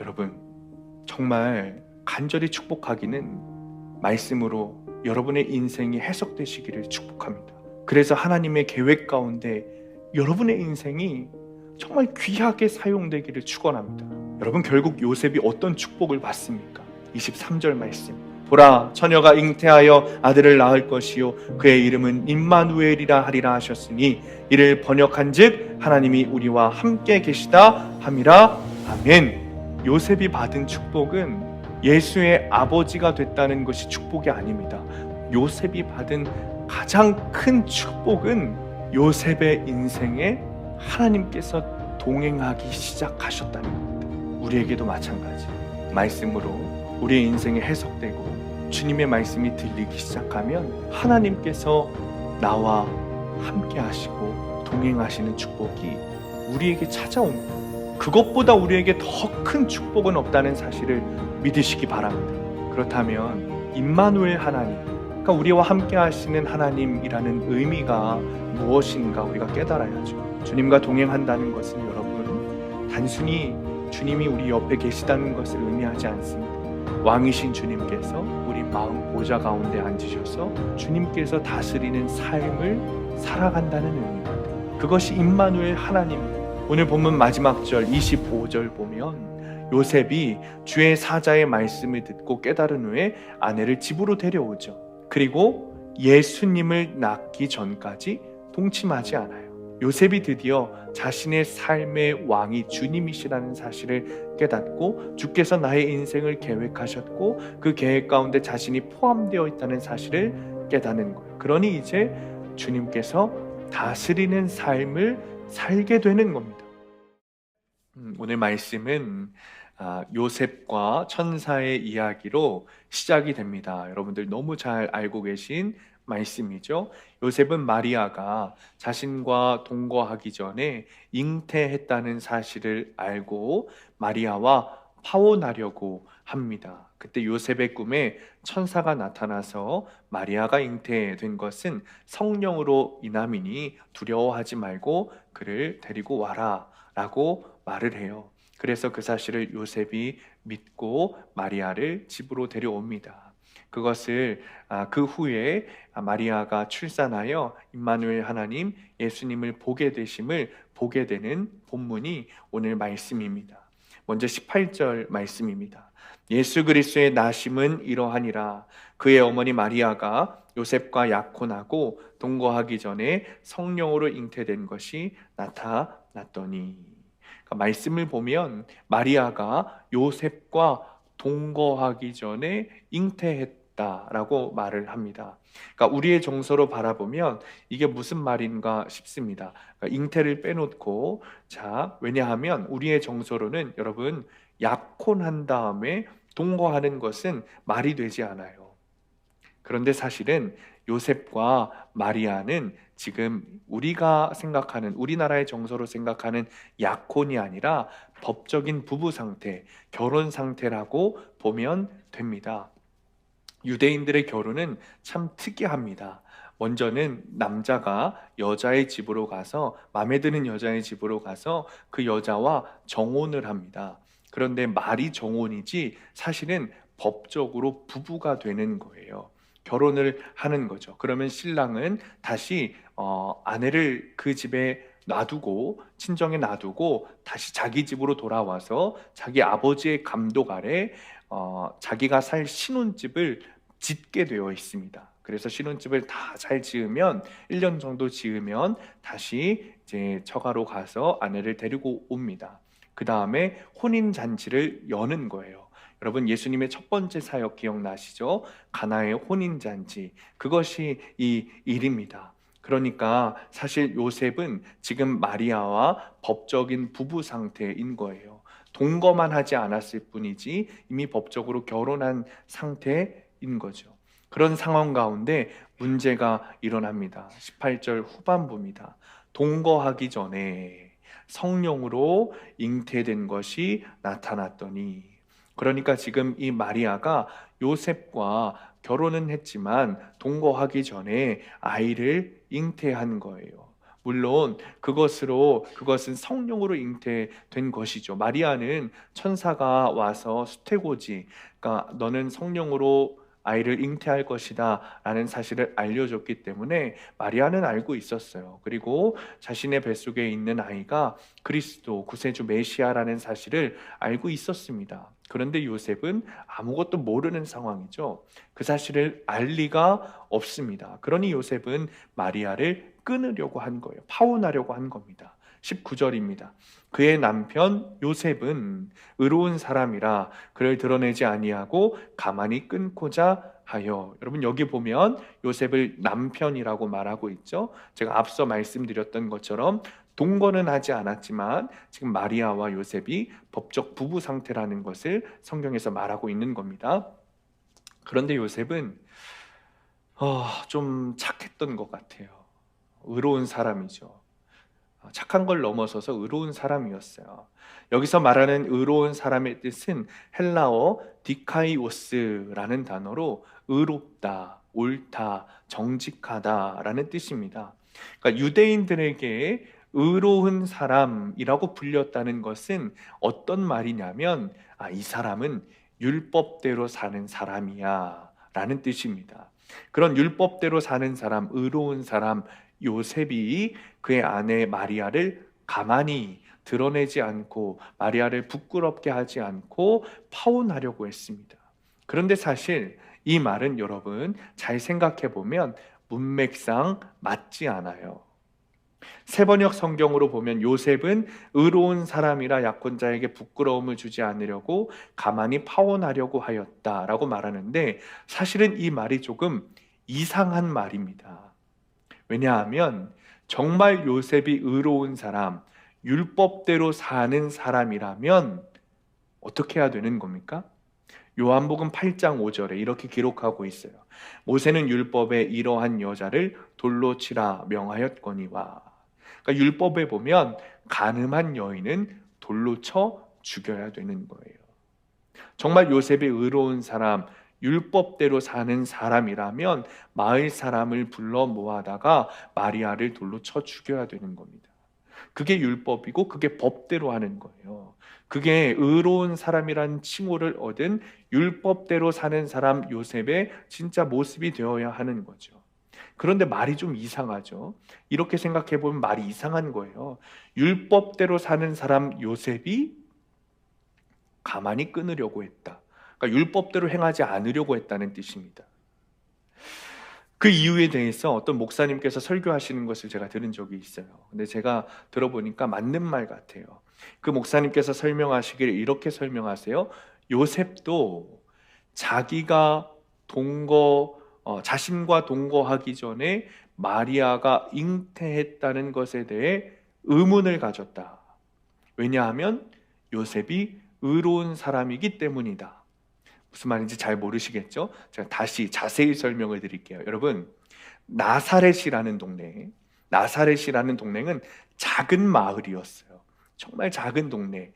여러분, 정말 간절히 축복하기는 말씀으로 여러분의 인생이 해석되시기를 축복합니다. 그래서 하나님의 계획 가운데 여러분의 인생이 정말 귀하게 사용되기를 축원합니다. 여러분, 결국 요셉이 어떤 축복을 받습니까? 23절 말씀, 보라, 처녀가 잉태하여 아들을 낳을 것이요 그의 이름은 임마누엘이라 하리라 하셨으니 이를 번역한즉 하나님이 우리와 함께 계시다 함이라. 아멘. 요셉이 받은 축복은 예수의 아버지가 됐다는 것이 축복이 아닙니다. 요셉이 받은 가장 큰 축복은 요셉의 인생에 하나님께서 동행하기 시작하셨다는 겁니다. 우리에게도 마찬가지. 말씀으로 우리의 인생이 해석되고 주님의 말씀이 들리기 시작하면 하나님께서 나와 함께 하시고 동행하시는 축복이 우리에게 찾아옵니다. 그것보다 우리에게 더 큰 축복은 없다는 사실을 믿으시기 바랍니다. 그렇다면 임마누엘 하나님, 그러니까 우리와 함께 하시는 하나님이라는 의미가 무엇인가 우리가 깨달아야죠. 주님과 동행한다는 것은 여러분, 단순히 주님이 우리 옆에 계시다는 것을 의미하지 않습니다. 왕이신 주님께서 우리 마음 보좌 가운데 앉으셔서 주님께서 다스리는 삶을 살아간다는 의미입니다. 그것이 임마누엘 하나님입니다. 오늘 본문 마지막 절 25절 보면 요셉이 주의 사자의 말씀을 듣고 깨달은 후에 아내를 집으로 데려오죠. 그리고 예수님을 낳기 전까지 동침하지 않아요. 요셉이 드디어 자신의 삶의 왕이 주님이시라는 사실을 깨닫고 주께서 나의 인생을 계획하셨고 그 계획 가운데 자신이 포함되어 있다는 사실을 깨닫는 거예요. 그러니 이제 주님께서 다스리는 삶을 살게 되는 겁니다. 오늘 말씀은 요셉과 천사의 이야기로 시작이 됩니다. 여러분들 너무 잘 알고 계신 말씀이죠. 요셉은 마리아가 자신과 동거하기 전에 잉태했다는 사실을 알고 마리아와 파혼하려고 합니다. 그때 요셉의 꿈에 천사가 나타나서 마리아가 잉태된 것은 성령으로 인함이니 두려워하지 말고 그를 데리고 와라 라고 말을 해요. 그래서 그 사실을 요셉이 믿고 마리아를 집으로 데려옵니다. 그것을 그 후에 마리아가 출산하여 임마누엘 하나님 예수님을 보게 되심을 보게 되는 본문이 오늘 말씀입니다. 먼저 18절 말씀입니다. 예수 그리스도의 나심은 이러하니라. 그의 어머니 마리아가 요셉과 약혼하고 동거하기 전에 성령으로 잉태된 것이 나타났더니. 그러니까 말씀을 보면 마리아가 요셉과 동거하기 전에 잉태했다라고 말을 합니다. 그러니까 우리의 정서로 바라보면 이게 무슨 말인가 싶습니다. 그러니까 잉태를 빼놓고, 왜냐하면 우리의 정서로는 여러분, 약혼한 다음에 동거하는 것은 말이 되지 않아요. 그런데 사실은 요셉과 마리아는 지금 우리가 생각하는, 우리나라의 정서로 생각하는 약혼이 아니라 법적인 부부 상태, 결혼 상태라고 보면 됩니다. 유대인들의 결혼은 참 특이합니다. 먼저는 남자가 여자의 집으로 가서, 마음에 드는 여자의 집으로 가서 그 여자와 정혼을 합니다. 그런데 말이 정혼이지 사실은 법적으로 부부가 되는 거예요. 결혼을 하는 거죠. 그러면 신랑은 다시 아내를 그 집에 놔두고, 친정에 놔두고 다시 자기 집으로 돌아와서 자기 아버지의 감독 아래 자기가 살 신혼집을 짓게 되어 있습니다. 그래서 신혼집을 다 잘 지으면 1년 정도 지으면 다시 이제 처가로 가서 아내를 데리고 옵니다. 그 다음에 혼인 잔치를 여는 거예요. 여러분, 예수님의 첫 번째 사역 기억나시죠? 가나의 혼인 잔치. 그것이 이 일입니다. 그러니까 사실 요셉은 지금 마리아와 법적인 부부 상태인 거예요. 동거만 하지 않았을 뿐이지 이미 법적으로 결혼한 상태인 거죠. 그런 상황 가운데 문제가 일어납니다. 18절 후반부입니다. 동거하기 전에 성령으로 잉태된 것이 나타났더니. 그러니까 지금 이 마리아가 요셉과 결혼은 했지만 동거하기 전에 아이를 잉태한 거예요. 물론 그것은 성령으로 잉태된 것이죠. 마리아는 천사가 와서 수태고지, 그러니까 너는 성령으로 아이를 잉태할 것이다 라는 사실을 알려줬기 때문에 마리아는 알고 있었어요. 그리고 자신의 뱃속에 있는 아이가 그리스도 구세주 메시아라는 사실을 알고 있었습니다. 그런데 요셉은 아무것도 모르는 상황이죠. 그 사실을 알 리가 없습니다. 그러니 요셉은 마리아를 끊으려고 한 거예요. 파혼하려고 한 겁니다. 19절입니다. 그의 남편 요셉은 의로운 사람이라 그를 드러내지 아니하고 가만히 끊고자 하여. 여러분, 여기 보면 요셉을 남편이라고 말하고 있죠. 제가 앞서 말씀드렸던 것처럼 동거는 하지 않았지만 지금 마리아와 요셉이 법적 부부 상태라는 것을 성경에서 말하고 있는 겁니다. 그런데 요셉은 좀 착했던 것 같아요. 의로운 사람이죠. 착한 걸 넘어서서 의로운 사람이었어요. 여기서 말하는 의로운 사람의 뜻은 헬라어 디카이오스라는 단어로 의롭다, 옳다, 정직하다라는 뜻입니다. 그러니까 유대인들에게 의로운 사람이라고 불렸다는 것은 어떤 말이냐면 이 사람은 율법대로 사는 사람이야 라는 뜻입니다. 그런 율법대로 사는 사람, 의로운 사람 요셉이 그의 아내 마리아를 가만히 드러내지 않고 마리아를 부끄럽게 하지 않고 파혼하려고 했습니다. 그런데 사실 이 말은 여러분 잘 생각해 보면 문맥상 맞지 않아요. 세번역 성경으로 보면 요셉은 의로운 사람이라 약혼자에게 부끄러움을 주지 않으려고 가만히 파혼하려고 하였다라고 말하는데 사실은 이 말이 조금 이상한 말입니다. 왜냐하면 정말 요셉이 의로운 사람, 율법대로 사는 사람이라면 어떻게 해야 되는 겁니까? 요한복음 8장 5절에 이렇게 기록하고 있어요. 모세는 율법에 이러한 여자를 돌로 치라 명하였거니와. 그러니까 율법에 보면 간음한 여인은 돌로 쳐 죽여야 되는 거예요. 정말 요셉이 의로운 사람, 율법대로 사는 사람이라면 마을 사람을 불러 모아다가 마리아를 돌로 쳐 죽여야 되는 겁니다. 그게 율법이고 그게 법대로 하는 거예요. 그게 의로운 사람이란 칭호를 얻은 율법대로 사는 사람 요셉의 진짜 모습이 되어야 하는 거죠. 그런데 말이 좀 이상하죠. 이렇게 생각해 보면 말이 이상한 거예요. 율법대로 사는 사람 요셉이 가만히 끊으려고 했다. 그러니까 율법대로 행하지 않으려고 했다는 뜻입니다. 그 이유에 대해서 어떤 목사님께서 설교하시는 것을 제가 들은 적이 있어요. 근데 제가 들어보니까 맞는 말 같아요. 그 목사님께서 설명하시기를 이렇게 설명하세요. 요셉도 자기가 자신과 동거하기 전에 마리아가 잉태했다는 것에 대해 의문을 가졌다. 왜냐하면 요셉이 의로운 사람이기 때문이다. 무슨 말인지 잘 모르시겠죠? 제가 다시 자세히 설명을 드릴게요. 여러분, 나사렛이라는 동네는 작은 마을이었어요. 정말 작은 동네.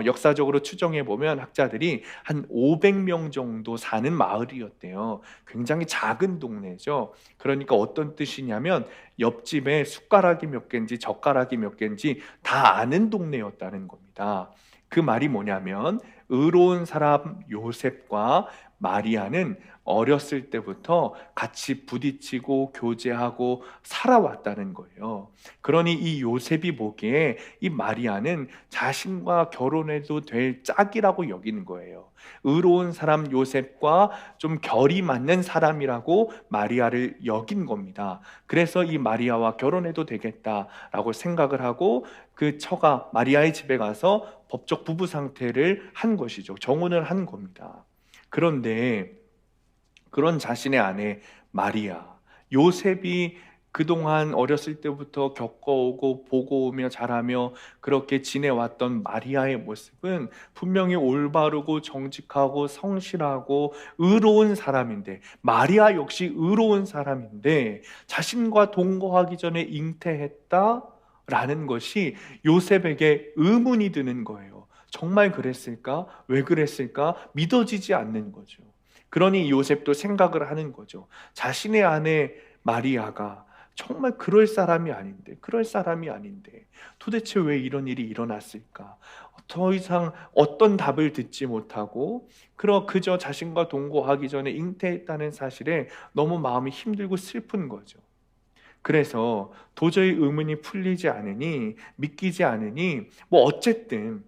역사적으로 추정해 보면 학자들이 한 500명 정도 사는 마을이었대요. 굉장히 작은 동네죠. 그러니까 어떤 뜻이냐면 옆집에 숟가락이 몇 개인지 젓가락이 몇 개인지 다 아는 동네였다는 겁니다. 그 말이 뭐냐면 의로운 사람 요셉과 마리아는 어렸을 때부터 같이 부딪히고 교제하고 살아왔다는 거예요. 그러니 이 요셉이 보기에 이 마리아는 자신과 결혼해도 될 짝이라고 여기는 거예요. 의로운 사람 요셉과 좀 결이 맞는 사람이라고 마리아를 여긴 겁니다. 그래서 이 마리아와 결혼해도 되겠다라고 생각을 하고 그 처가 마리아의 집에 가서 법적 부부 상태를 한 것이죠. 정혼을 한 겁니다. 그런데 그런 자신의 아내 마리아, 요셉이 그동안 어렸을 때부터 겪어오고 보고 오며 자라며 그렇게 지내왔던 마리아의 모습은 분명히 올바르고 정직하고 성실하고 의로운 사람인데, 마리아 역시 의로운 사람인데 자신과 동거하기 전에 잉태했다라는 것이 요셉에게 의문이 드는 거예요. 정말 그랬을까? 왜 그랬을까? 믿어지지 않는 거죠. 그러니 요셉도 생각을 하는 거죠. 자신의 아내 마리아가 정말 그럴 사람이 아닌데 도대체 왜 이런 일이 일어났을까? 더 이상 어떤 답을 듣지 못하고 그저 자신과 동거하기 전에 잉태했다는 사실에 너무 마음이 힘들고 슬픈 거죠. 그래서 도저히 의문이 풀리지 않으니, 믿기지 않으니, 어쨌든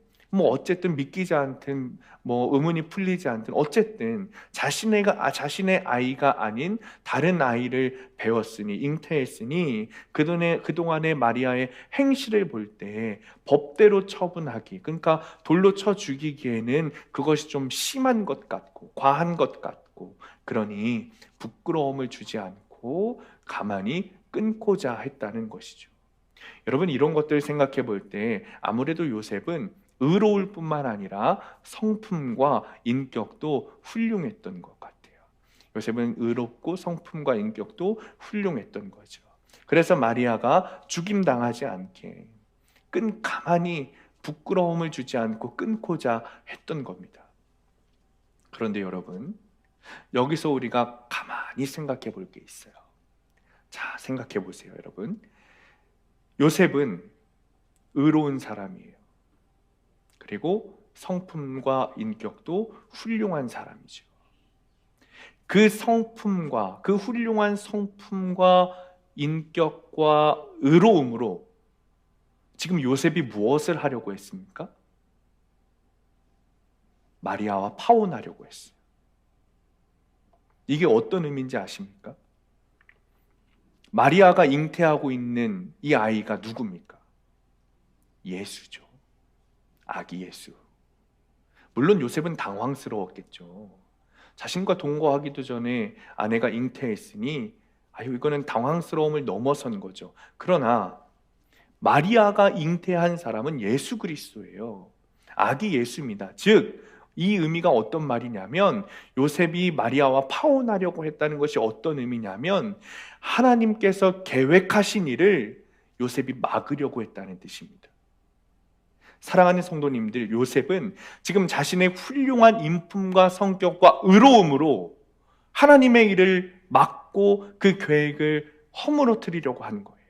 믿기지 않든 의문이 풀리지 않든 어쨌든 자신의 아이가 아닌 다른 아이를 배웠으니, 잉태했으니 그동안의 마리아의 행실을 볼 때 법대로 처분하기, 그러니까 돌로 쳐 죽이기에는 그것이 좀 심한 것 같고 과한 것 같고, 그러니 부끄러움을 주지 않고 가만히 끊고자 했다는 것이죠. 여러분, 이런 것들을 생각해 볼 때 아무래도 요셉은 의로울 뿐만 아니라 성품과 인격도 훌륭했던 것 같아요. 요셉은 의롭고 성품과 인격도 훌륭했던 거죠. 그래서 마리아가 죽임당하지 않게 가만히 부끄러움을 주지 않고 끊고자 했던 겁니다. 그런데 여러분, 여기서 우리가 가만히 생각해 볼 게 있어요. 자, 생각해 보세요, 여러분. 요셉은 의로운 사람이에요. 그리고 성품과 인격도 훌륭한 사람이죠. 그 훌륭한 성품과 인격과 의로움으로 지금 요셉이 무엇을 하려고 했습니까? 마리아와 파혼하려고 했어요. 이게 어떤 의미인지 아십니까? 마리아가 잉태하고 있는 이 아이가 누굽니까? 예수죠. 아기 예수. 물론 요셉은 당황스러웠겠죠. 자신과 동거하기도 전에 아내가 잉태했으니 이거는 당황스러움을 넘어선 거죠. 그러나 마리아가 잉태한 사람은 예수 그리스도예요. 아기 예수입니다. 즉, 이 의미가 어떤 말이냐면, 요셉이 마리아와 파혼하려고 했다는 것이 어떤 의미냐면, 하나님께서 계획하신 일을 요셉이 막으려고 했다는 뜻입니다. 사랑하는 성도님들, 요셉은 지금 자신의 훌륭한 인품과 성격과 의로움으로 하나님의 일을 막고 그 계획을 허물어뜨리려고 하는 거예요.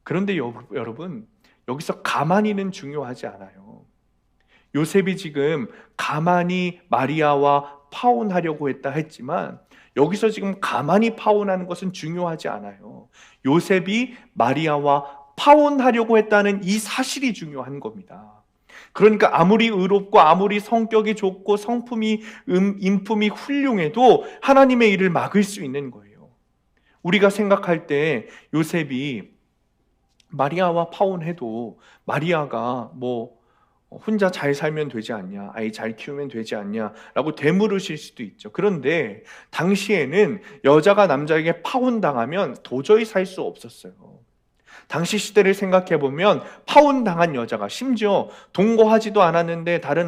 그런데 여러분, 여기서 가만히는 중요하지 않아요. 요셉이 지금 가만히 마리아와 파혼하려고 했지만 여기서 지금 가만히 파혼하는 것은 중요하지 않아요. 요셉이 마리아와 파혼하려고 했다는 이 사실이 중요한 겁니다. 그러니까 아무리 의롭고 아무리 성격이 좋고 인품이 훌륭해도 하나님의 일을 막을 수 있는 거예요. 우리가 생각할 때 요셉이 마리아와 파혼해도 마리아가 혼자 잘 살면 되지 않냐, 아이 잘 키우면 되지 않냐 라고 되물으실 수도 있죠. 그런데 당시에는 여자가 남자에게 파혼당하면 도저히 살 수 없었어요. 당시 시대를 생각해 보면 파혼당한 여자가, 심지어 동거하지도 않았는데 다른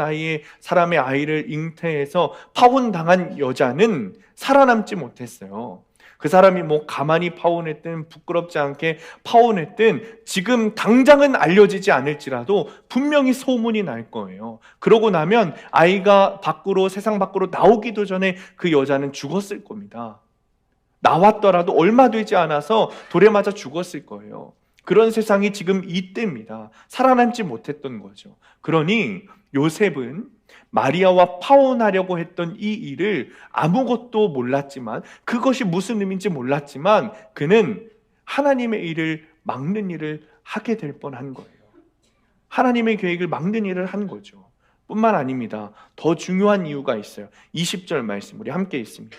사람의 아이를 잉태해서 파혼당한 여자는 살아남지 못했어요. 그 사람이 가만히 파혼했든 부끄럽지 않게 파혼했든 지금 당장은 알려지지 않을지라도 분명히 소문이 날 거예요. 그러고 나면 아이가 세상 밖으로 나오기도 전에 그 여자는 죽었을 겁니다. 나왔더라도 얼마 되지 않아서 돌에 맞아 죽었을 거예요. 그런 세상이 지금 이때입니다. 살아남지 못했던 거죠. 그러니 요셉은 마리아와 파혼하려고 했던 이 일을 아무것도 몰랐지만, 그것이 무슨 의미인지 몰랐지만 그는 하나님의 일을 막는 일을 하게 될 뻔한 거예요. 하나님의 계획을 막는 일을 한 거죠. 뿐만 아닙니다. 더 중요한 이유가 있어요. 20절 말씀 우리 함께 읽습니다.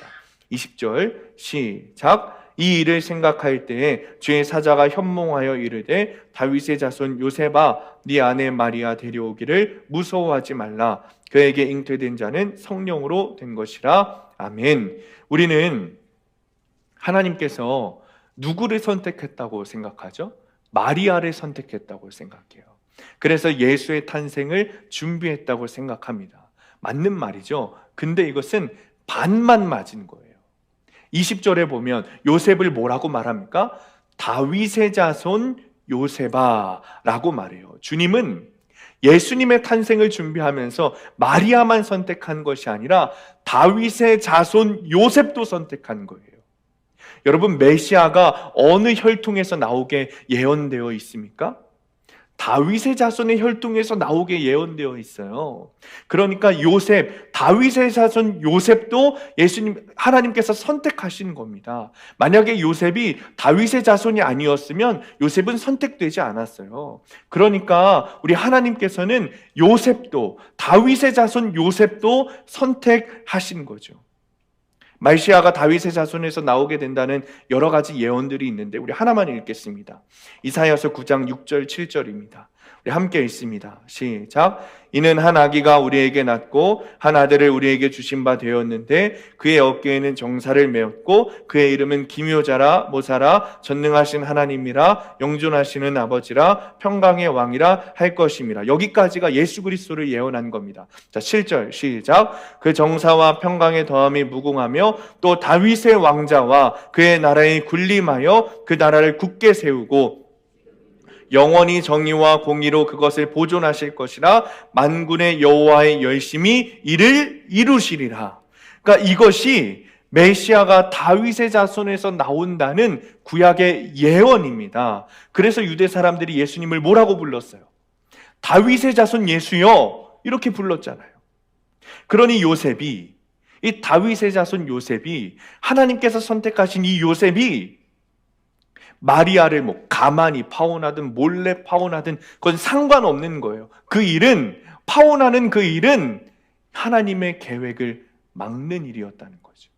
20절 시작. 이 일을 생각할 때에 주의 사자가 현몽하여 이르되 다윗의 자손 요셉아, 네 아내 마리아 데려오기를 무서워하지 말라. 그에게 잉태된 자는 성령으로 된 것이라. 아멘. 우리는 하나님께서 누구를 선택했다고 생각하죠? 마리아를 선택했다고 생각해요. 그래서 예수의 탄생을 준비했다고 생각합니다. 맞는 말이죠. 근데 이것은 반만 맞은 거예요. 20절에 보면 요셉을 뭐라고 말합니까? 다윗의 자손 요셉아 라고 말해요. 주님은 예수님의 탄생을 준비하면서 마리아만 선택한 것이 아니라 다윗의 자손 요셉도 선택한 거예요. 여러분, 메시아가 어느 혈통에서 나오게 예언되어 있습니까? 다윗의 자손의 혈통에서 나오게 예언되어 있어요. 그러니까 요셉, 다윗의 자손 요셉도 하나님께서 선택하신 겁니다. 만약에 요셉이 다윗의 자손이 아니었으면 요셉은 선택되지 않았어요. 그러니까 우리 하나님께서는 요셉도, 다윗의 자손 요셉도 선택하신 거죠. 메시아가 다윗의 자손에서 나오게 된다는 여러 가지 예언들이 있는데 우리 하나만 읽겠습니다. 이사야서 9장 6절 7절입니다. 우리 함께 읽습니다. 시작. 이는 한 아기가 우리에게 낳고 한 아들을 우리에게 주신 바 되었는데 그의 어깨에는 정사를 메었고 그의 이름은 기묘자라 모사라 전능하신 하나님이라 영존하시는 아버지라 평강의 왕이라 할 것임이라. 여기까지가 예수 그리스도를 예언한 겁니다. 자, 7절 시작. 그 정사와 평강의 더함이 무궁하며 또 다윗의 왕자와 그의 나라에 군림하여 그 나라를 굳게 세우고 영원히 정의와 공의로 그것을 보존하실 것이라. 만군의 여호와의 열심히 이를 이루시리라. 그러니까 이것이 메시아가 다윗의 자손에서 나온다는 구약의 예언입니다. 그래서 유대 사람들이 예수님을 뭐라고 불렀어요? 다윗의 자손 예수여, 이렇게 불렀잖아요. 그러니 요셉이, 이 다윗의 자손 요셉이, 하나님께서 선택하신 이 요셉이 마리아를 뭐 가만히 파혼하든 몰래 파혼하든 그건 상관없는 거예요. 그 일은, 파혼하는 그 일은 하나님의 계획을 막는 일이었다는 거죠.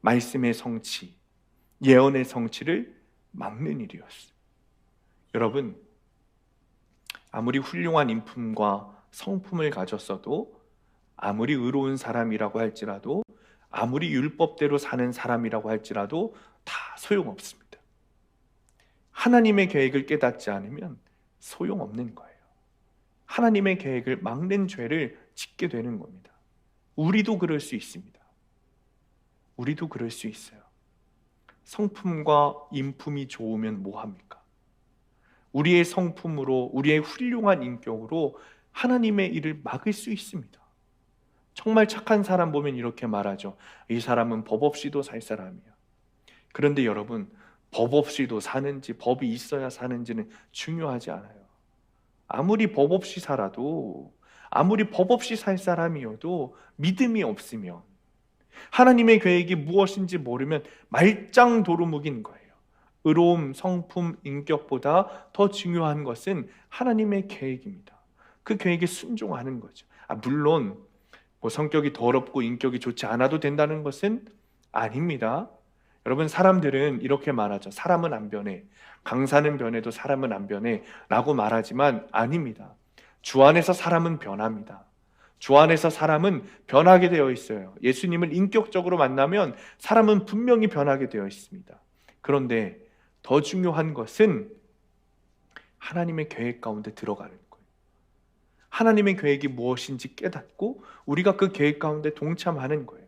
말씀의 성취, 예언의 성취를 막는 일이었어요. 여러분, 아무리 훌륭한 인품과 성품을 가졌어도, 아무리 의로운 사람이라고 할지라도, 아무리 율법대로 사는 사람이라고 할지라도 다 소용없습니다. 하나님의 계획을 깨닫지 않으면 소용없는 거예요. 하나님의 계획을 막는 죄를 짓게 되는 겁니다. 우리도 그럴 수 있습니다. 우리도 그럴 수 있어요. 성품과 인품이 좋으면 뭐합니까? 우리의 성품으로, 우리의 훌륭한 인격으로 하나님의 일을 막을 수 있습니다. 정말 착한 사람 보면 이렇게 말하죠. 이 사람은 법 없이도 살 사람이야. 그런데 여러분, 법 없이도 사는지 법이 있어야 사는지는 중요하지 않아요. 아무리 법 없이 살아도, 아무리 법 없이 살 사람이어도 믿음이 없으면, 하나님의 계획이 무엇인지 모르면 말짱 도루묵인 거예요. 의로움, 성품, 인격보다 더 중요한 것은 하나님의 계획입니다. 그 계획에 순종하는 거죠. 물론 뭐 성격이 더럽고 인격이 좋지 않아도 된다는 것은 아닙니다. 여러분, 사람들은 이렇게 말하죠. 사람은 안 변해. 강사는 변해도 사람은 안 변해 라고 말하지만 아닙니다. 주 안에서 사람은 변합니다. 주 안에서 사람은 변하게 되어 있어요. 예수님을 인격적으로 만나면 사람은 분명히 변하게 되어 있습니다. 그런데 더 중요한 것은 하나님의 계획 가운데 들어가는 거예요. 하나님의 계획이 무엇인지 깨닫고 우리가 그 계획 가운데 동참하는 거예요.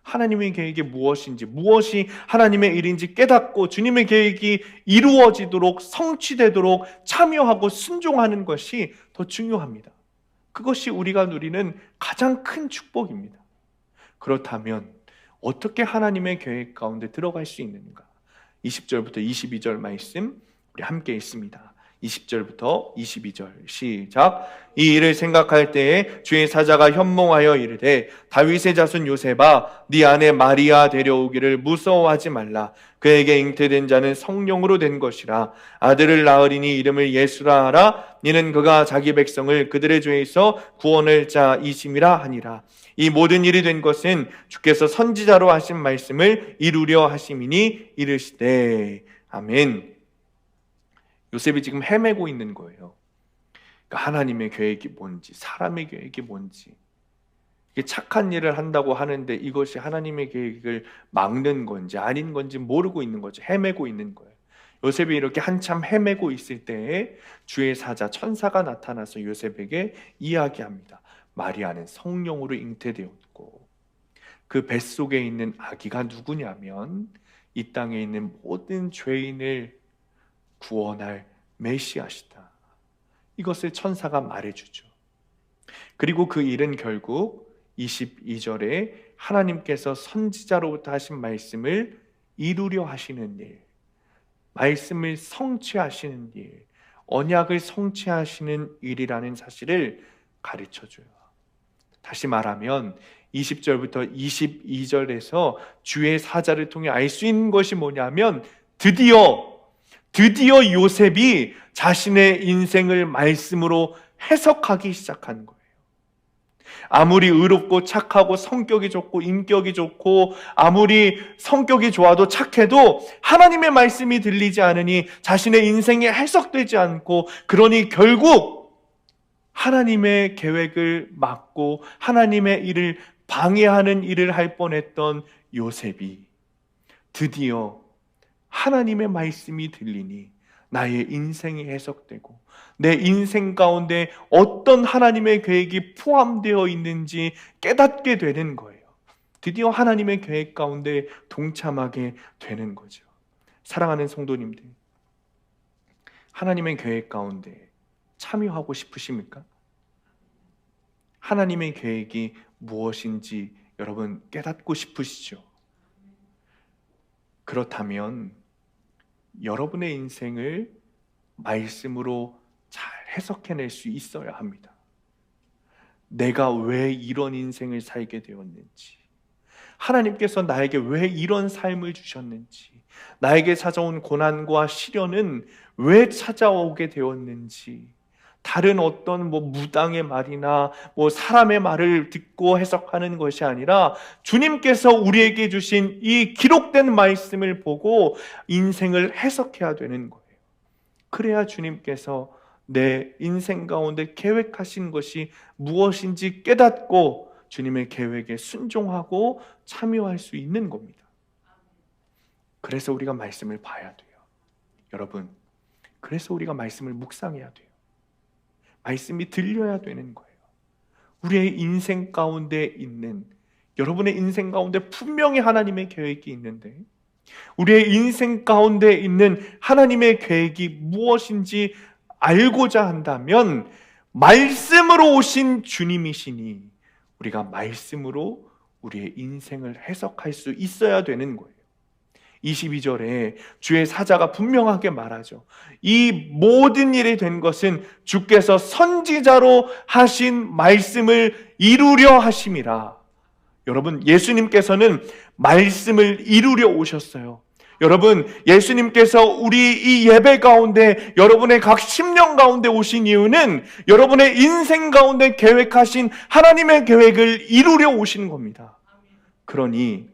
하나님의 계획이 무엇인지, 무엇이 하나님의 일인지 깨닫고 주님의 계획이 이루어지도록, 성취되도록 참여하고 순종하는 것이 더 중요합니다. 그것이 우리가 누리는 가장 큰 축복입니다. 그렇다면 어떻게 하나님의 계획 가운데 들어갈 수 있는가? 20절부터 22절 말씀 우리 함께 읽습니다. 20절부터 22절 시작. 이 일을 생각할 때에 주의 사자가 현몽하여 이르되 다윗의 자손 요셉아 네 아내 마리아 데려오기를 무서워하지 말라. 그에게 잉태된 자는 성령으로 된 것이라. 아들을 낳으리니 이름을 예수라 하라. 이는 그가 자기 백성을 그들의 죄에서 구원할 자이심이라 하니라. 이 모든 일이 된 것은 주께서 선지자로 하신 말씀을 이루려 하심이니 이르시되. 아멘. 요셉이 지금 헤매고 있는 거예요. 그러니까 하나님의 계획이 뭔지, 사람의 계획이 뭔지, 이게 착한 일을 한다고 하는데 이것이 하나님의 계획을 막는 건지 아닌 건지 모르고 있는 거죠. 헤매고 있는 거예요. 요셉이 이렇게 한참 헤매고 있을 때에 주의 사자 천사가 나타나서 요셉에게 이야기합니다. 마리아는 성령으로 잉태되었고 그 뱃속에 있는 아기가 누구냐면 이 땅에 있는 모든 죄인을 구원할 메시아시다. 이것을 천사가 말해주죠. 그리고 그 일은 결국 22절에 하나님께서 선지자로부터 하신 말씀을 이루려 하시는 일, 말씀을 성취하시는 일, 언약을 성취하시는 일이라는 사실을 가르쳐줘요. 다시 말하면 20절부터 22절에서 주의 사자를 통해 알 수 있는 것이 뭐냐면 드디어 요셉이 자신의 인생을 말씀으로 해석하기 시작한 거예요. 아무리 의롭고 착하고 성격이 좋고 인격이 좋고 아무리 성격이 좋아도 착해도 하나님의 말씀이 들리지 않으니 자신의 인생이 해석되지 않고, 그러니 결국 하나님의 계획을 막고 하나님의 일을 방해하는 일을 할 뻔했던 요셉이 드디어 하나님의 말씀이 들리니 나의 인생이 해석되고 내 인생 가운데 어떤 하나님의 계획이 포함되어 있는지 깨닫게 되는 거예요. 드디어 하나님의 계획 가운데 동참하게 되는 거죠. 사랑하는 성도님들, 하나님의 계획 가운데 참여하고 싶으십니까? 하나님의 계획이 무엇인지 여러분 깨닫고 싶으시죠? 그렇다면 여러분의 인생을 말씀으로 잘 해석해낼 수 있어야 합니다. 내가 왜 이런 인생을 살게 되었는지, 하나님께서 나에게 왜 이런 삶을 주셨는지, 나에게 찾아온 고난과 시련은 왜 찾아오게 되었는지, 다른 어떤 무당의 말이나 사람의 말을 듣고 해석하는 것이 아니라 주님께서 우리에게 주신 이 기록된 말씀을 보고 인생을 해석해야 되는 거예요. 그래야 주님께서 내 인생 가운데 계획하신 것이 무엇인지 깨닫고 주님의 계획에 순종하고 참여할 수 있는 겁니다. 그래서 우리가 말씀을 봐야 돼요. 여러분, 그래서 우리가 말씀을 묵상해야 돼요. 말씀이 들려야 되는 거예요. 우리의 인생 가운데 있는, 여러분의 인생 가운데 분명히 하나님의 계획이 있는데 우리의 인생 가운데 있는 하나님의 계획이 무엇인지 알고자 한다면 말씀으로 오신 주님이시니 우리가 말씀으로 우리의 인생을 해석할 수 있어야 되는 거예요. 22절에 주의 사자가 분명하게 말하죠. 이 모든 일이 된 것은 주께서 선지자로 하신 말씀을 이루려 하심이라. 여러분, 예수님께서는 말씀을 이루려 오셨어요. 여러분, 예수님께서 우리 이 예배 가운데 여러분의 각 심령 가운데 오신 이유는 여러분의 인생 가운데 계획하신 하나님의 계획을 이루려 오신 겁니다. 그러니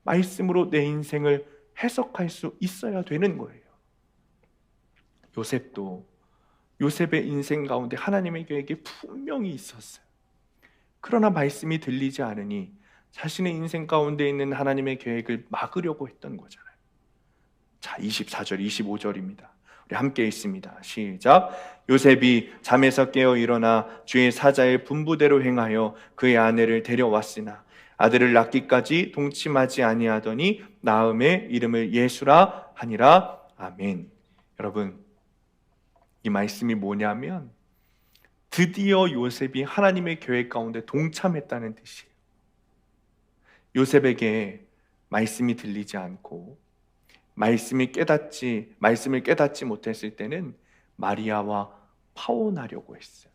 말씀으로 내 인생을 해석할 수 있어야 되는 거예요. 요셉도 요셉의 인생 가운데 하나님의 계획이 분명히 있었어요. 그러나 말씀이 들리지 않으니 자신의 인생 가운데 있는 하나님의 계획을 막으려고 했던 거잖아요. 자, 24절, 25절입니다. 우리 함께 읽습니다. 시작. 요셉이 잠에서 깨어 일어나 주의 사자의 분부대로 행하여 그의 아내를 데려왔으나 아들을 낳기까지 동침하지 아니하더니 낳음에 이름을 예수라 하니라. 아멘. 여러분, 이 말씀이 뭐냐면 드디어 요셉이 하나님의 계획 가운데 동참했다는 뜻이에요. 요셉에게 말씀이 들리지 않고 말씀을 깨닫지 못했을 때는 마리아와 파혼하려고 했어요.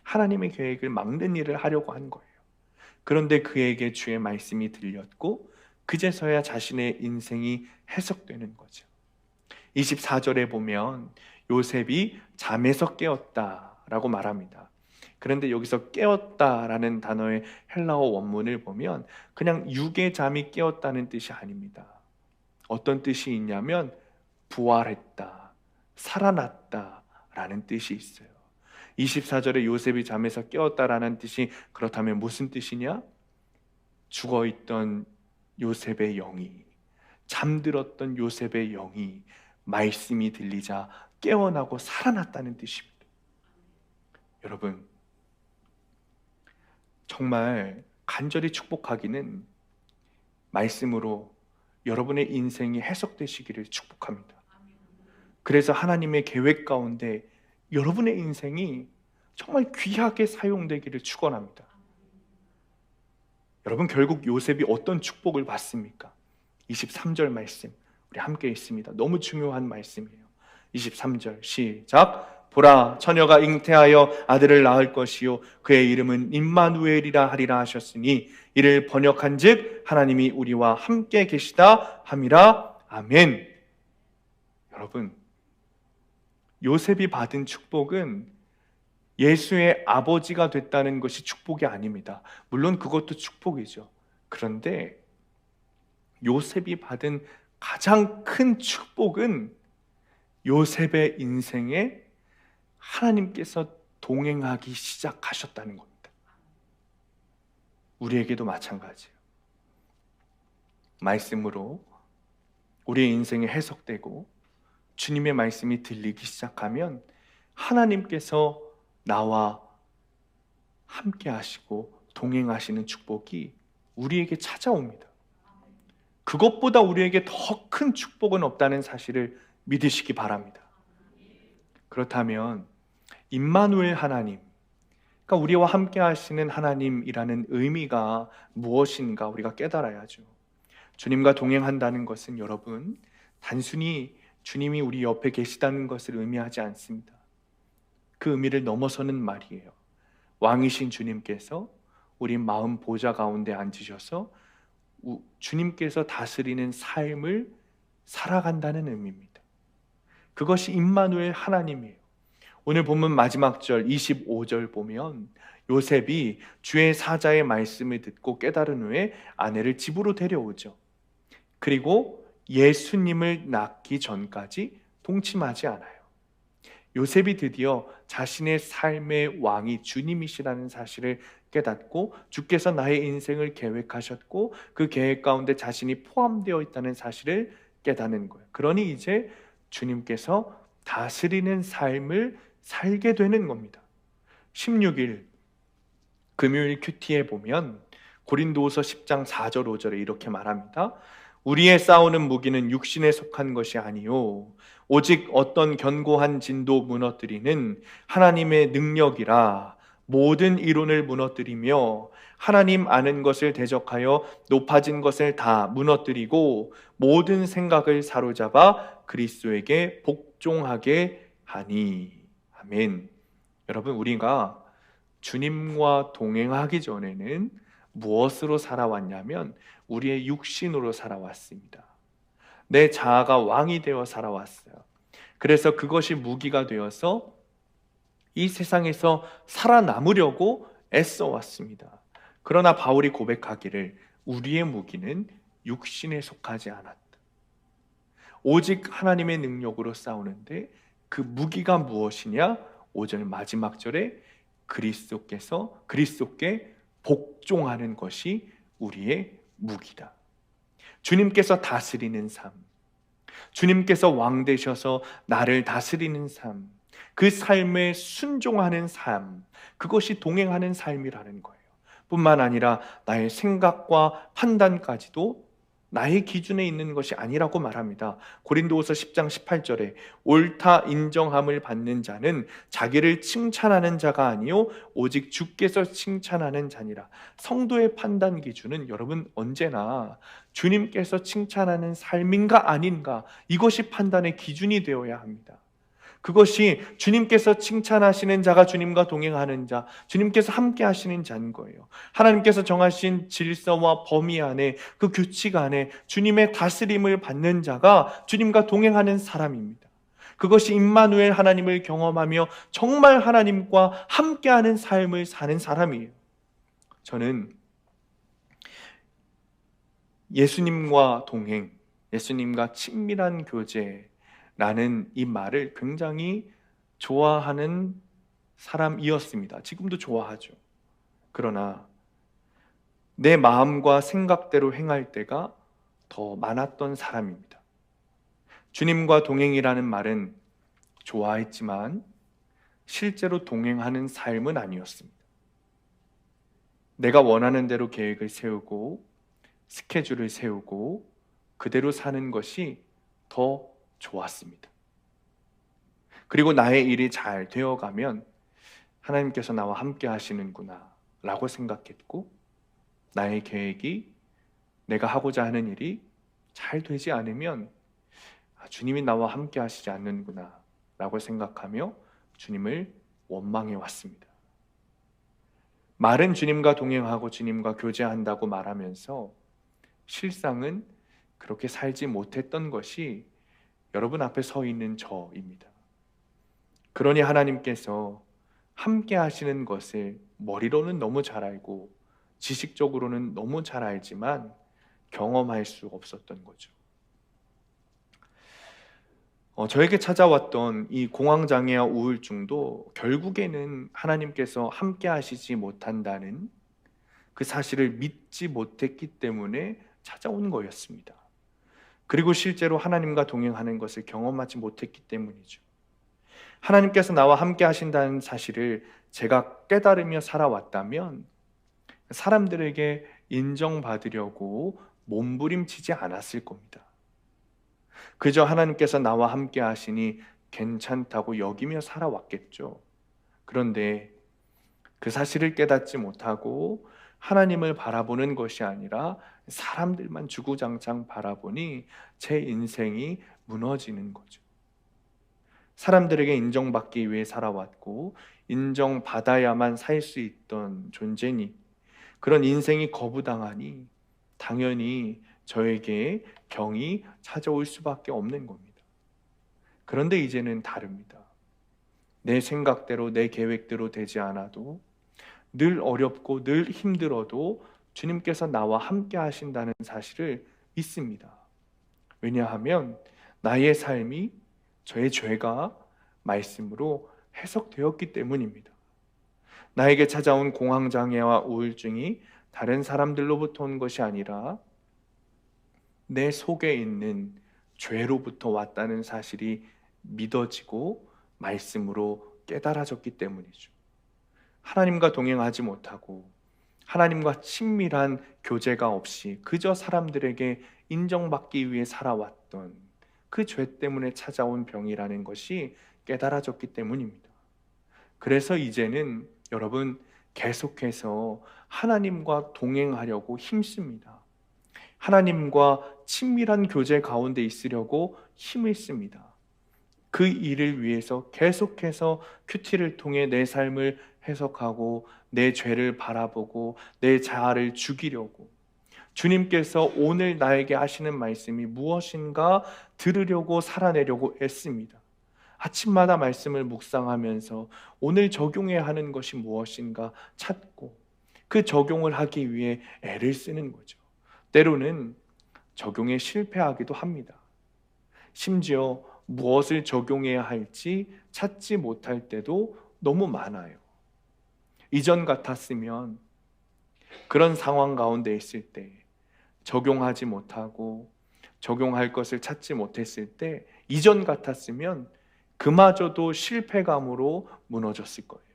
하나님의 계획을 막는 일을 하려고 한 거예요. 그런데 그에게 주의 말씀이 들렸고 그제서야 자신의 인생이 해석되는 거죠. 24절에 보면 요셉이 잠에서 깨었다라고 말합니다. 그런데 여기서 깨었다라는 단어의 헬라어 원문을 보면 그냥 육의 잠이 깨었다는 뜻이 아닙니다. 어떤 뜻이 있냐면 부활했다, 살아났다라는 뜻이 있어요. 24절에 요셉이 잠에서 깨었다라는 뜻이 그렇다면 무슨 뜻이냐? 죽어있던 요셉의 영이, 잠들었던 요셉의 영이 말씀이 들리자 깨어나고 살아났다는 뜻입니다. 여러분, 정말 간절히 축복하기는 말씀으로 여러분의 인생이 해석되시기를 축복합니다. 그래서 하나님의 계획 가운데 여러분의 인생이 정말 귀하게 사용되기를 축원합니다. 여러분, 결국 요셉이 어떤 축복을 받습니까? 23절 말씀 우리 함께 있습니다. 너무 중요한 말씀이에요. 23절 시작. 보라, 처녀가 잉태하여 아들을 낳을 것이요 그의 이름은 임마누엘이라 하리라 하셨으니 이를 번역한즉 하나님이 우리와 함께 계시다 함이라. 아멘. 여러분, 요셉이 받은 축복은 예수의 아버지가 됐다는 것이 축복이 아닙니다. 물론 그것도 축복이죠. 그런데 요셉이 받은 가장 큰 축복은 요셉의 인생에 하나님께서 동행하기 시작하셨다는 겁니다. 우리에게도 마찬가지예요. 말씀으로 우리의 인생이 해석되고 주님의 말씀이 들리기 시작하면 하나님께서 나와 함께 하시고 동행하시는 축복이 우리에게 찾아옵니다. 그것보다 우리에게 더 큰 축복은 없다는 사실을 믿으시기 바랍니다. 그렇다면 임마누엘 하나님, 그러니까 우리와 함께 하시는 하나님이라는 의미가 무엇인가 우리가 깨달아야죠. 주님과 동행한다는 것은 여러분, 단순히 주님이 우리 옆에 계시다는 것을 의미하지 않습니다. 그 의미를 넘어서는 말이에요. 왕이신 주님께서 우리 마음 보좌 가운데 앉으셔서 주님께서 다스리는 삶을 살아간다는 의미입니다. 그것이 임마누엘 하나님이에요. 오늘 본문 마지막 절 25절 보면 요셉이 주의 사자의 말씀을 듣고 깨달은 후에 아내를 집으로 데려오죠. 그리고 예수님을 낳기 전까지 동침하지 않아요. 요셉이 드디어 자신의 삶의 왕이 주님이시라는 사실을 깨닫고 주께서 나의 인생을 계획하셨고 그 계획 가운데 자신이 포함되어 있다는 사실을 깨닫는 거예요. 그러니 이제 주님께서 다스리는 삶을 살게 되는 겁니다. 16일 금요일 큐티에 보면 고린도후서 10장 4절 5절에 이렇게 말합니다. 우리의 싸우는 무기는 육신에 속한 것이 아니요 오직 어떤 견고한 진도 무너뜨리는 하나님의 능력이라. 모든 이론을 무너뜨리며 하나님 아는 것을 대적하여 높아진 것을 다 무너뜨리고 모든 생각을 사로잡아 그리스도에게 복종하게 하니. 아멘. 여러분, 우리가 주님과 동행하기 전에는 무엇으로 살아왔냐면 우리의 육신으로 살아왔습니다. 내 자아가 왕이 되어 살아왔어요. 그래서 그것이 무기가 되어서 이 세상에서 살아남으려고 애써왔습니다. 그러나 바울이 고백하기를 우리의 무기는 육신에 속하지 않았다. 오직 하나님의 능력으로 싸우는데 그 무기가 무엇이냐? 5절 마지막 절에 그리스도께 복종하는 것이 우리의 무기다. 주님께서 다스리는 삶, 주님께서 왕 되셔서 나를 다스리는 삶, 그 삶에 순종하는 삶, 그것이 동행하는 삶이라는 거예요. 뿐만 아니라 나의 생각과 판단까지도 나의 기준에 있는 것이 아니라고 말합니다. 고린도후서 10장 18절에 옳다 인정함을 받는 자는 자기를 칭찬하는 자가 아니요 오직 주께서 칭찬하는 자니라. 성도의 판단 기준은 여러분 언제나 주님께서 칭찬하는 삶인가 아닌가, 이것이 판단의 기준이 되어야 합니다. 그것이 주님께서 칭찬하시는 자가 주님과 동행하는 자, 주님께서 함께 하시는 자인 거예요. 하나님께서 정하신 질서와 범위 안에, 그 규칙 안에 주님의 다스림을 받는 자가 주님과 동행하는 사람입니다. 그것이 임마누엘 하나님을 경험하며 정말 하나님과 함께하는 삶을 사는 사람이에요. 저는 예수님과 동행, 예수님과 친밀한 교제 라는 이 말을 굉장히 좋아하는 사람이었습니다. 지금도 좋아하죠. 그러나 내 마음과 생각대로 행할 때가 더 많았던 사람입니다. 주님과 동행이라는 말은 좋아했지만 실제로 동행하는 삶은 아니었습니다. 내가 원하는 대로 계획을 세우고 스케줄을 세우고 그대로 사는 것이 더 좋았습니다. 그리고 나의 일이 잘 되어가면 하나님께서 나와 함께 하시는구나 라고 생각했고, 나의 계획이, 내가 하고자 하는 일이 잘 되지 않으면 주님이 나와 함께 하시지 않는구나 라고 생각하며 주님을 원망해 왔습니다. 말은 주님과 동행하고 주님과 교제한다고 말하면서 실상은 그렇게 살지 못했던 것이 여러분 앞에 서 있는 저입니다. 그러니 하나님께서 함께 하시는 것을 머리로는 너무 잘 알고 지식적으로는 너무 잘 알지만 경험할 수 없었던 거죠. 저에게 찾아왔던 이 공황장애와 우울증도 결국에는 하나님께서 함께 하시지 못한다는 그 사실을 믿지 못했기 때문에 찾아온 거였습니다. 그리고 실제로 하나님과 동행하는 것을 경험하지 못했기 때문이죠. 하나님께서 나와 함께 하신다는 사실을 제가 깨달으며 살아왔다면 사람들에게 인정받으려고 몸부림치지 않았을 겁니다. 그저 하나님께서 나와 함께 하시니 괜찮다고 여기며 살아왔겠죠. 그런데 그 사실을 깨닫지 못하고 하나님을 바라보는 것이 아니라 사람들만 주구장창 바라보니 제 인생이 무너지는 거죠. 사람들에게 인정받기 위해 살아왔고 인정받아야만 살 수 있던 존재니 그런 인생이 거부당하니 당연히 저에게 병이 찾아올 수밖에 없는 겁니다. 그런데 이제는 다릅니다. 내 생각대로 내 계획대로 되지 않아도 늘 어렵고 늘 힘들어도 주님께서 나와 함께 하신다는 사실을 믿습니다. 왜냐하면 나의 삶이 저의 죄가 말씀으로 해석되었기 때문입니다. 나에게 찾아온 공황장애와 우울증이 다른 사람들로부터 온 것이 아니라 내 속에 있는 죄로부터 왔다는 사실이 믿어지고 말씀으로 깨달아졌기 때문이죠. 하나님과 동행하지 못하고 하나님과 친밀한 교제가 없이 그저 사람들에게 인정받기 위해 살아왔던 그 죄 때문에 찾아온 병이라는 것이 깨달아졌기 때문입니다. 그래서 이제는 여러분 계속해서 하나님과 동행하려고 힘씁니다. 하나님과 친밀한 교제 가운데 있으려고 힘을 씁니다. 그 일을 위해서 계속해서 큐티를 통해 내 삶을 해석하고 내 죄를 바라보고 내 자아를 죽이려고 주님께서 오늘 나에게 하시는 말씀이 무엇인가 들으려고 살아내려고 애씁니다. 아침마다 말씀을 묵상하면서 오늘 적용해야 하는 것이 무엇인가 찾고 그 적용을 하기 위해 애를 쓰는 거죠. 때로는 적용에 실패하기도 합니다. 심지어 무엇을 적용해야 할지 찾지 못할 때도 너무 많아요. 이전 같았으면 그런 상황 가운데 있을 때 적용하지 못하고 적용할 것을 찾지 못했을 때 이전 같았으면 그마저도 실패감으로 무너졌을 거예요.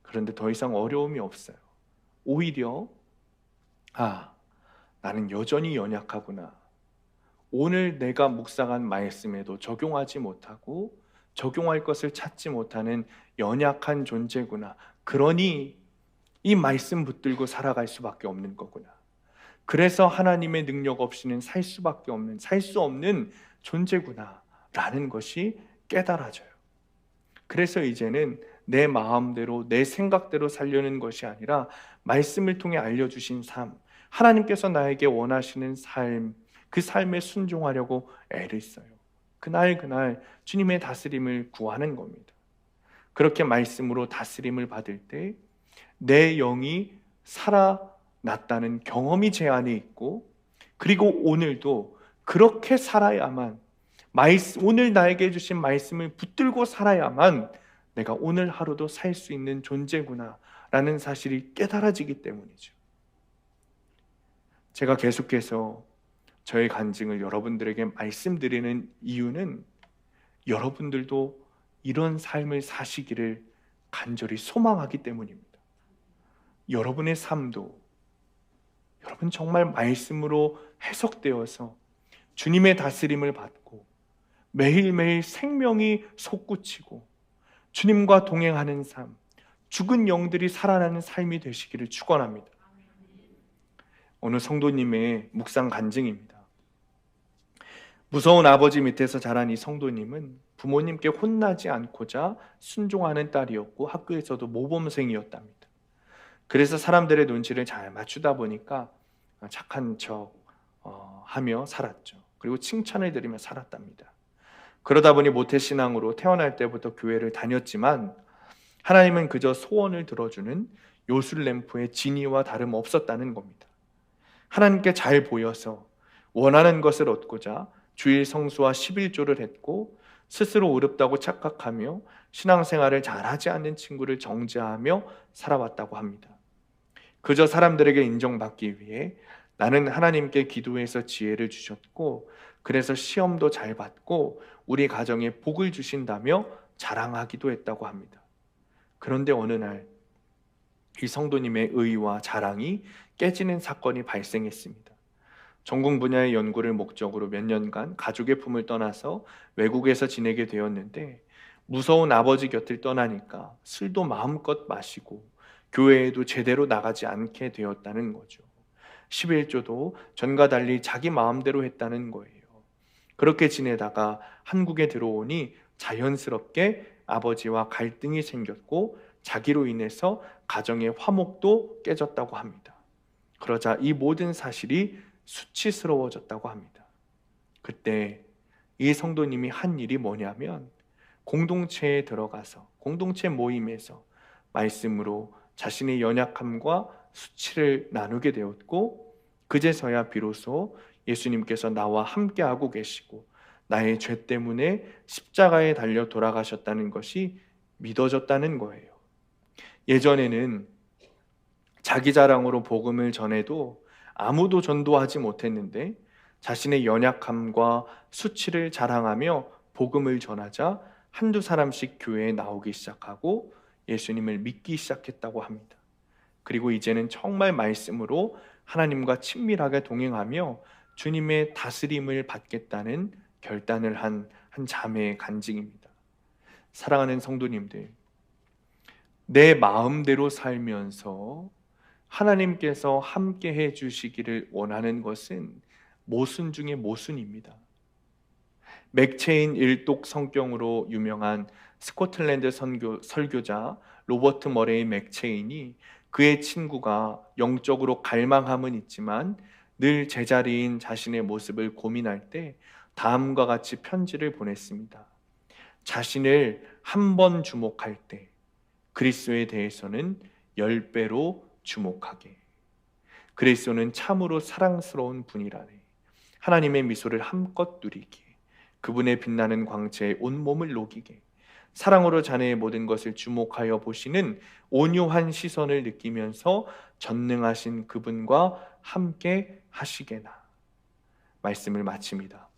그런데 더 이상 어려움이 없어요. 오히려 나는 여전히 연약하구나. 오늘 내가 묵상한 말씀에도 적용하지 못하고 적용할 것을 찾지 못하는 연약한 존재구나. 그러니 이 말씀 붙들고 살아갈 수밖에 없는 거구나. 그래서 하나님의 능력 없이는 살 수밖에 없는, 살 수 없는 존재구나 라는 것이 깨달아져요. 그래서 이제는 내 마음대로 내 생각대로 살려는 것이 아니라 말씀을 통해 알려주신 삶, 하나님께서 나에게 원하시는 삶, 그 삶에 순종하려고 애를 써요. 그날 주님의 다스림을 구하는 겁니다. 그렇게 말씀으로 다스림을 받을 때 내 영이 살아났다는 경험이 제 안에 있고, 그리고 오늘도 그렇게 살아야만, 오늘 나에게 주신 말씀을 붙들고 살아야만 내가 오늘 하루도 살 수 있는 존재구나 라는 사실이 깨달아지기 때문이죠. 제가 계속해서 저의 간증을 여러분들에게 말씀드리는 이유는 여러분들도 이런 삶을 사시기를 간절히 소망하기 때문입니다. 여러분의 삶도 여러분 정말 말씀으로 해석되어서 주님의 다스림을 받고 매일매일 생명이 솟구치고 주님과 동행하는 삶, 죽은 영들이 살아나는 삶이 되시기를 축원합니다. 어느 성도님의 묵상 간증입니다. 무서운 아버지 밑에서 자란 이 성도님은 부모님께 혼나지 않고자 순종하는 딸이었고 학교에서도 모범생이었답니다. 그래서 사람들의 눈치를 잘 맞추다 보니까 착한 척 하며 살았죠. 그리고 칭찬을 들으며 살았답니다. 그러다 보니 모태신앙으로 태어날 때부터 교회를 다녔지만 하나님은 그저 소원을 들어주는 요술램프의 지니와 다름없었다는 겁니다. 하나님께 잘 보여서 원하는 것을 얻고자 주일 성수와 11조를 했고 스스로 어렵다고 착각하며 신앙생활을 잘하지 않는 친구를 정죄하며 살아왔다고 합니다. 그저 사람들에게 인정받기 위해 나는 하나님께 기도해서 지혜를 주셨고 그래서 시험도 잘 받고 우리 가정에 복을 주신다며 자랑하기도 했다고 합니다. 그런데 어느 날 이 성도님의 의와 자랑이 깨지는 사건이 발생했습니다. 전공 분야의 연구를 목적으로 몇 년간 가족의 품을 떠나서 외국에서 지내게 되었는데 무서운 아버지 곁을 떠나니까 술도 마음껏 마시고 교회에도 제대로 나가지 않게 되었다는 거죠. 11조도 전과 달리 자기 마음대로 했다는 거예요. 그렇게 지내다가 한국에 들어오니 자연스럽게 아버지와 갈등이 생겼고 자기로 인해서 가정의 화목도 깨졌다고 합니다. 그러자 이 모든 사실이 수치스러워졌다고 합니다. 그때 이 성도님이 한 일이 뭐냐면 공동체에 들어가서 공동체 모임에서 말씀으로 자신의 연약함과 수치를 나누게 되었고 그제서야 비로소 예수님께서 나와 함께하고 계시고 나의 죄 때문에 십자가에 달려 돌아가셨다는 것이 믿어졌다는 거예요. 예전에는 자기 자랑으로 복음을 전해도 아무도 전도하지 못했는데 자신의 연약함과 수치를 자랑하며 복음을 전하자 한두 사람씩 교회에 나오기 시작하고 예수님을 믿기 시작했다고 합니다. 그리고 이제는 정말 말씀으로 하나님과 친밀하게 동행하며 주님의 다스림을 받겠다는 결단을 한 자매의 간증입니다. 사랑하는 성도님들, 내 마음대로 살면서 하나님께서 함께 해 주시기를 원하는 것은 모순 중에 모순입니다. 맥체인 일독 성경으로 유명한 스코틀랜드 설교자 로버트 머레이 맥체인이 그의 친구가 영적으로 갈망함은 있지만 늘 제자리인 자신의 모습을 고민할 때 다음과 같이 편지를 보냈습니다. 자신을 한 번 주목할 때 그리스도에 대해서는 10배로 주목하게. 그리스도는 참으로 사랑스러운 분이라네. 하나님의 미소를 함껏 누리게. 그분의 빛나는 광채에 온몸을 녹이게. 사랑으로 자네의 모든 것을 주목하여 보시는 온유한 시선을 느끼면서 전능하신 그분과 함께 하시게나. 말씀을 마칩니다.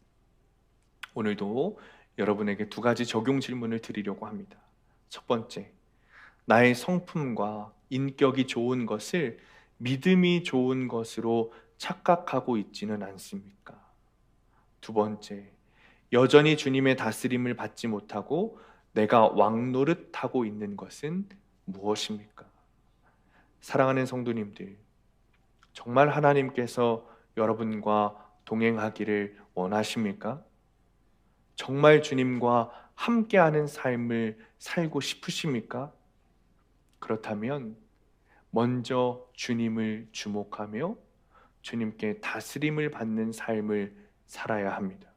오늘도 여러분에게 두 가지 적용 질문을 드리려고 합니다. 첫 번째, 나의 성품과 인격이 좋은 것을 믿음이 좋은 것으로 착각하고 있지는 않습니까? 두 번째, 여전히 주님의 다스림을 받지 못하고 내가 왕노릇하고 있는 것은 무엇입니까? 사랑하는 성도님들, 정말 하나님께서 여러분과 동행하기를 원하십니까? 정말 주님과 함께하는 삶을 살고 싶으십니까? 그렇다면 먼저 주님을 주목하며 주님께 다스림을 받는 삶을 살아야 합니다.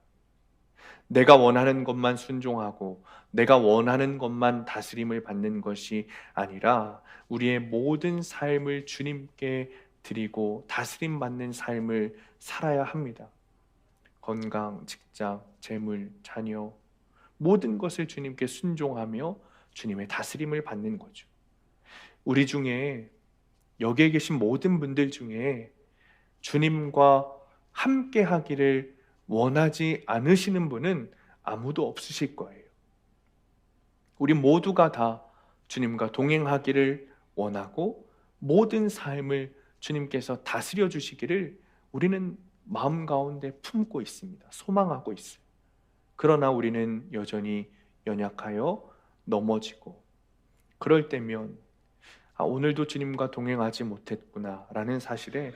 내가 원하는 것만 순종하고 내가 원하는 것만 다스림을 받는 것이 아니라 우리의 모든 삶을 주님께 드리고 다스림 받는 삶을 살아야 합니다. 건강, 직장, 재물, 자녀 모든 것을 주님께 순종하며 주님의 다스림을 받는 거죠. 우리 중에 여기에 계신 모든 분들 중에 주님과 함께 하기를 원하지 않으시는 분은 아무도 없으실 거예요. 우리 모두가 다 주님과 동행하기를 원하고 모든 삶을 주님께서 다스려 주시기를 우리는 마음 가운데 품고 있습니다. 소망하고 있어요. 그러나 우리는 여전히 연약하여 넘어지고 그럴 때면 오늘도 주님과 동행하지 못했구나 라는 사실에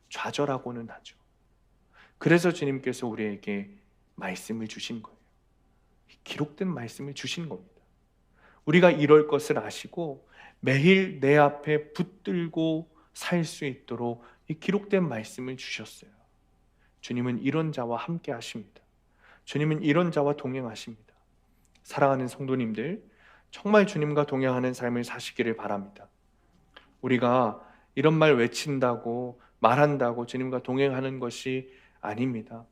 좌절하고는 하죠. 그래서 주님께서 우리에게 말씀을 주신 거예요. 기록된 말씀을 주신 겁니다. 우리가 이럴 것을 아시고 매일 내 앞에 붙들고 살 수 있도록 이 기록된 말씀을 주셨어요. 주님은 이런 자와 함께 하십니다. 주님은 이런 자와 동행하십니다. 사랑하는 성도님들, 정말 주님과 동행하는 삶을 사시기를 바랍니다. 우리가 이런 말 외친다고 말한다고 주님과 동행하는 것이 아닙니다.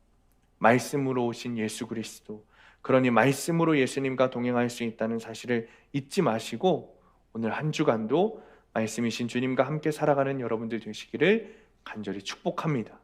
말씀으로 오신 예수 그리스도, 그러니 말씀으로 예수님과 동행할 수 있다는 사실을 잊지 마시고 오늘 한 주간도 말씀이신 주님과 함께 살아가는 여러분들 되시기를 간절히 축복합니다.